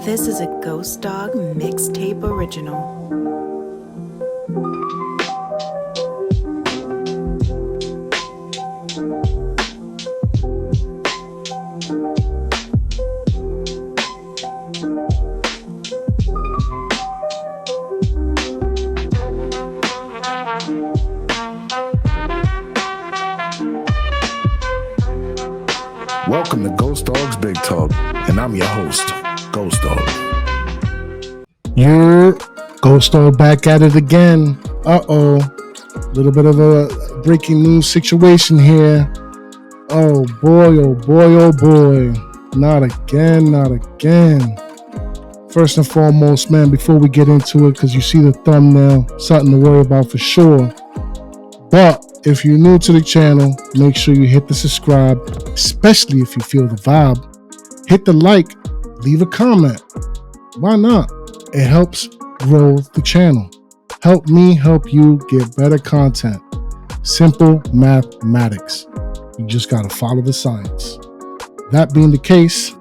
This is a Ghost Dog mixtape original. Welcome to Ghost Dog's Big Talk, and I'm your host, Ghost Dog. You're Ghost Dog back at it again. Uh-oh. A little bit of a breaking news situation here. Oh boy, oh boy, oh boy. Not again, not again. First and foremost, man, before we get into it, because you see the thumbnail, something to worry about for sure. But if you're new to the channel, make sure you hit the subscribe, especially if you feel the vibe. Hit the like, leave a comment. Why not? It helps grow the channel. Help me help you get better content. Simple mathematics. You just gotta follow the science. That being the case,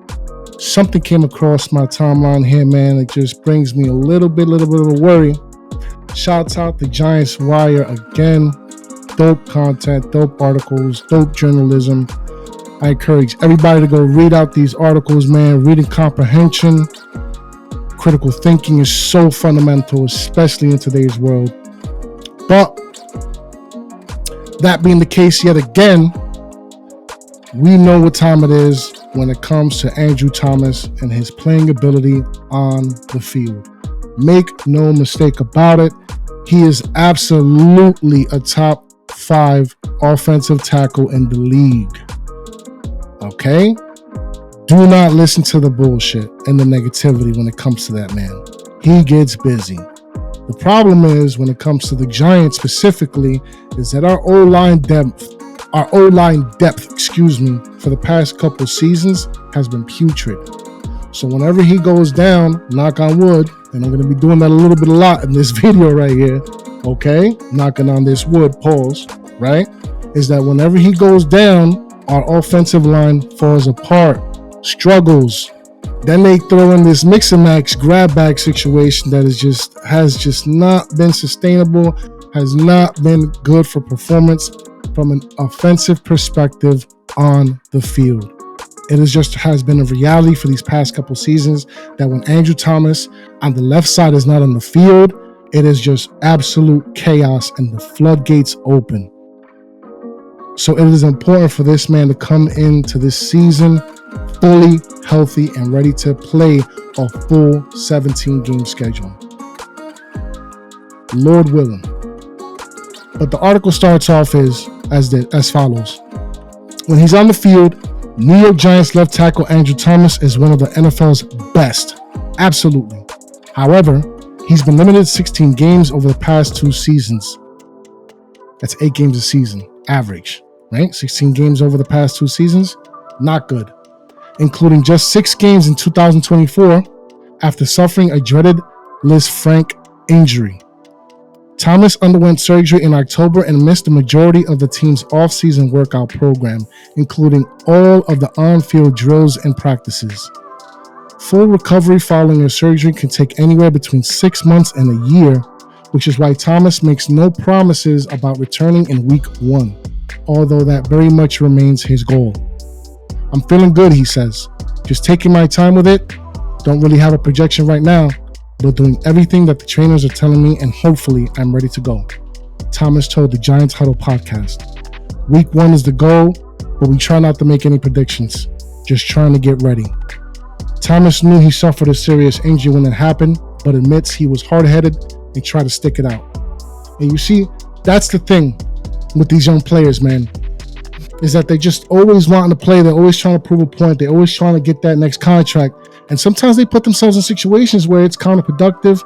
something came across my timeline here, man. It just brings me a little bit of a worry. Shouts out the Giants Wire again. Dope content, dope articles, dope journalism. I encourage everybody to go read out these articles, man. Reading comprehension, critical thinking is so fundamental, especially in today's world. But that being the case yet again, we know what time it is when it comes to Andrew Thomas and his playing ability on the field. Make no mistake about it, he is absolutely a top 5 offensive tackle in the league. Okay? Do not listen to the bullshit and the negativity when it comes to that man. He gets busy. The problem is when it comes to the Giants specifically is that our O-line depth, for the past couple seasons has been putrid. So whenever he goes down, knock on wood, and I'm going to be doing that a lot in this video right here, okay? Knocking on this wood, pause, right? Is that whenever he goes down, our offensive line falls apart, struggles. Then they throw in this mix and match grab bag situation that has just not been sustainable, has not been good for performance from an offensive perspective on the field. It has been a reality for these past couple seasons that when Andrew Thomas on the left side is not on the field, it is just absolute chaos and the floodgates open. So it is important for this man to come into this season fully healthy and ready to play a full 17-game schedule. Lord willing. But the article starts off as follows. When he's on the field, New York Giants left tackle Andrew Thomas is one of the NFL's best. Absolutely. However, he's been limited to 16 games over the past 2 seasons. That's 8 games a season, average, right? 16 games over the past 2 seasons, not good. Including just 6 games in 2024 after suffering a dreaded Liz Frank injury. Thomas underwent surgery in October and missed the majority of the team's off-season workout program, including all of the on-field drills and practices. Full recovery following a surgery can take anywhere between 6 months and a year, which is why Thomas makes no promises about returning in week 1, although that very much remains his goal. I'm feeling good, he says. Just taking my time with it. Don't really have a projection right now, but doing everything that the trainers are telling me, and hopefully I'm ready to go. Thomas told the Giants Huddle podcast. Week 1 is the goal, but we try not to make any predictions. Just trying to get ready. Thomas knew he suffered a serious injury when it happened, but admits he was hard-headed and tried to stick it out. And you see, that's the thing with these young players, man, is that they just always wanting to play. They're always trying to prove a point. They're always trying to get that next contract. And sometimes they put themselves in situations where it's counterproductive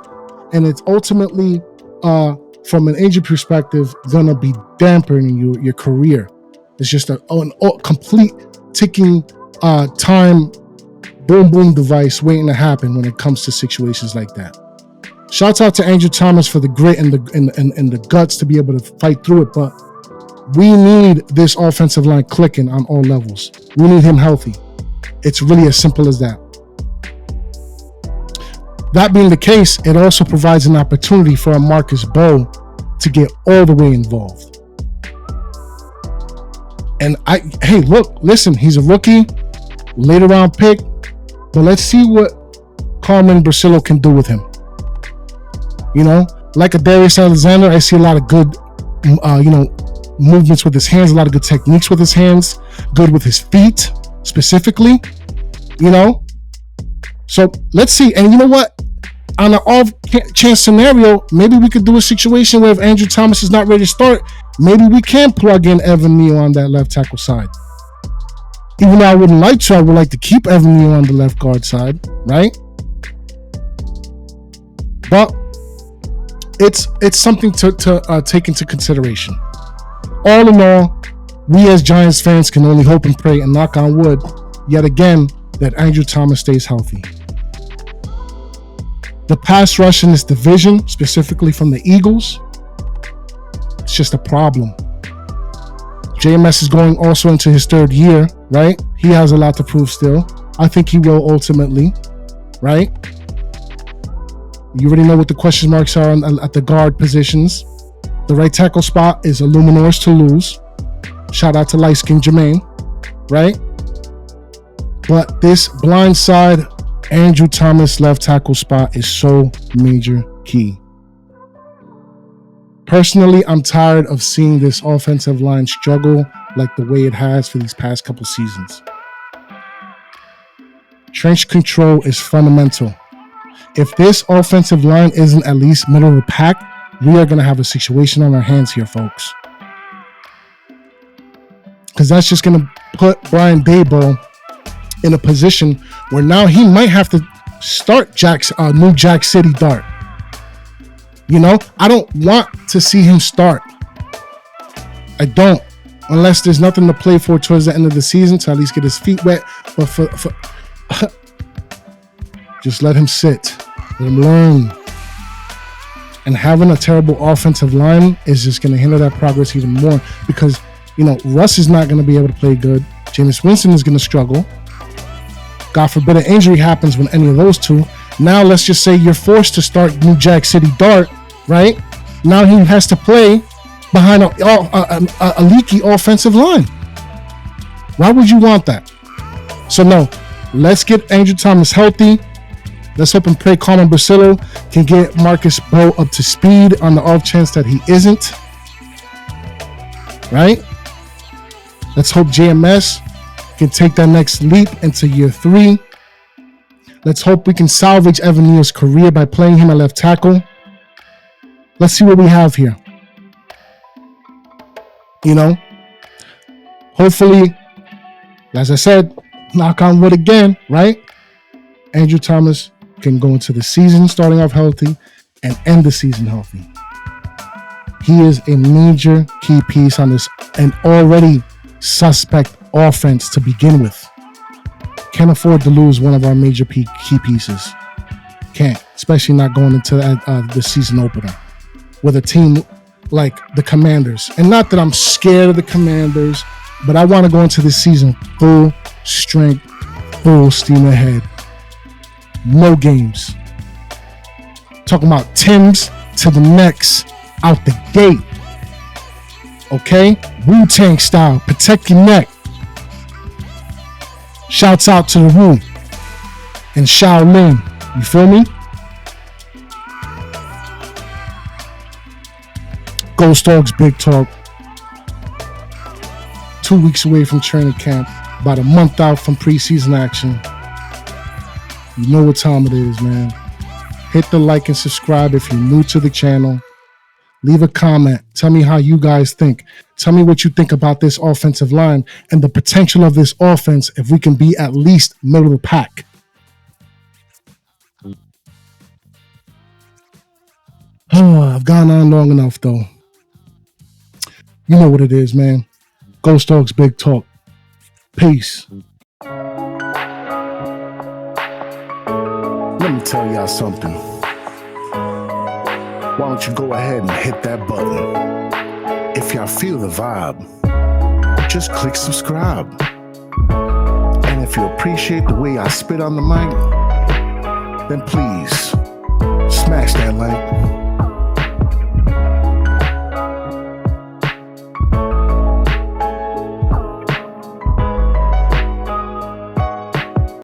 and it's ultimately, from an injury perspective, going to be dampening your career. It's just a complete ticking time boom device waiting to happen when it comes to situations like that. Shouts out to Andrew Thomas for the grit and the guts to be able to fight through it. But We need this offensive line clicking on all levels. We need him healthy. It's really as simple as that. That being the case, it also provides an opportunity for a Marcus Bowe to get all the way involved. And hey, look, listen, he's a rookie, later round pick, but let's see what Carmen Bracillo can do with him. You know, like a Darius Alexander, I see a lot of good, movements with his hands, a lot of good techniques with his hands, good with his feet specifically, So let's see. And you know what? On an off chance scenario, maybe we could do a situation where if Andrew Thomas is not ready to start, maybe we can plug in Evan Neal on that left tackle side. Even though I wouldn't like to, I would like to keep Evan Neal on the left guard side, right? But it's something to take into consideration. All in all, we as Giants fans can only hope and pray and knock on wood yet again that Andrew Thomas stays healthy. The pass rush in this division, specifically from the Eagles, it's just a problem. JMS is going also into his third year, right? He has a lot to prove still. I think he will ultimately, right? You already know what the question marks are at the guard positions. The right tackle spot is a Luminor's to lose. Shout out to light skin Jermaine, right? But this blind side Andrew Thomas left tackle spot is so major key. Personally, I'm tired of seeing this offensive line struggle like the way it has for these past couple seasons. Trench control is fundamental. If this offensive line isn't at least middle of the pack, we are going to have a situation on our hands here, folks. Because that's just going to put Brian Daboll in a position where now he might have to start new Jack City Dart. I don't want to see him start. I don't, unless there's nothing to play for towards the end of the season to at least get his feet wet. But for just let him sit, let him learn. And having a terrible offensive line is just going to hinder that progress even more because, Russ is not going to be able to play good. Jameis Winston is going to struggle. God forbid an injury happens when any of those two. Now let's just say you're forced to start New Jack City Dart, right? Now he has to play behind a leaky offensive line. Why would you want that? So no, let's get Andrew Thomas healthy. Let's hope and pray Carmen Bracillo can get Marcus Bowe up to speed on the off chance that he isn't. Right? Let's hope JMS can take that next leap into year 3. Let's hope we can salvage Evan Neal's career by playing him at left tackle. Let's see what we have here. Hopefully, as I said, knock on wood again, right? Andrew Thomas can go into the season starting off healthy and end the season healthy. He is a major key piece on this and already suspect offense to begin with. Can't afford to lose one of our major key pieces. Can't, especially not going into the season opener with a team like the Commanders. And not that I'm scared of the Commanders, but I want to go into this season full strength, full steam ahead. No games. Talking about Timbs to the necks out the gate. Okay? Wu-Tang style. Protect your neck. Shouts out to the Wu and Shaolin. You feel me? Ghost Dogs Big Talk. 2 weeks away from training camp. About a month out from preseason action. You know what time it is, man. Hit the like and subscribe if you're new to the channel. Leave a comment. Tell me how you guys think. Tell me what you think about this offensive line and the potential of this offense if we can be at least middle of the pack. Oh, I've gone on long enough, though. You know what it is, man. Ghost Dogs Big Talk. Peace. Let me tell y'all something. Why don't you go ahead and hit that button? If if y'all feel the vibe, just click subscribe. And if you appreciate the way I spit on the mic, then please smash that like.